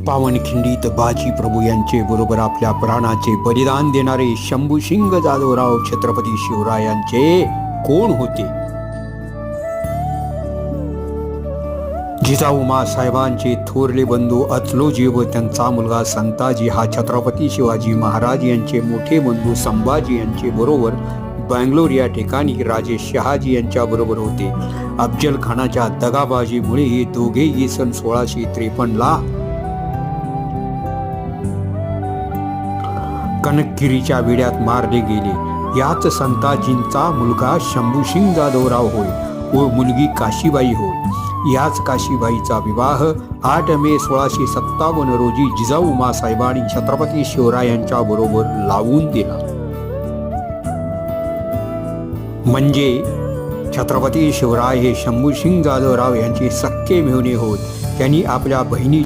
पावनखिंडीत बाजी प्रभू यांचे बरोबर आपल्या प्राणाचे बलिदान देणारे शंभूसिंग जाधवराव छत्रपती शिवरायांचे कोण होते? जिजाऊ साहेबांचे थोरले बंधू अतलोजी व त्यांचा मुलगा संताजी हा छत्रपती शिवाजी महाराज यांचे मोठे बंधू संभाजी यांचे बरोबर बंगलोर या ठिकाणी राजे शहाजी यांच्या बरोबर होते. अफजल खानाच्या दगाबाजीमुळे हे दोघेही सन 1653ला कनकगिरीच्या वेढ्यात मारले गेले. याच संताजींचा मुलगा शंभूसिंग जाधवराव होय व मुलगी काशीबाई होय. याच काशीबाईचा विवाह 8 मे 1657 रोजी जिजाऊ साहेबांनी छत्रपती शिवरायांच्या बरोबर लावून दिला. म्हणजे छत्रपती शिवराय हे शंभूसिंग जाधवराव यांचे सख्खे मेहुणे होत. त्यांनी आपल्या बहिणी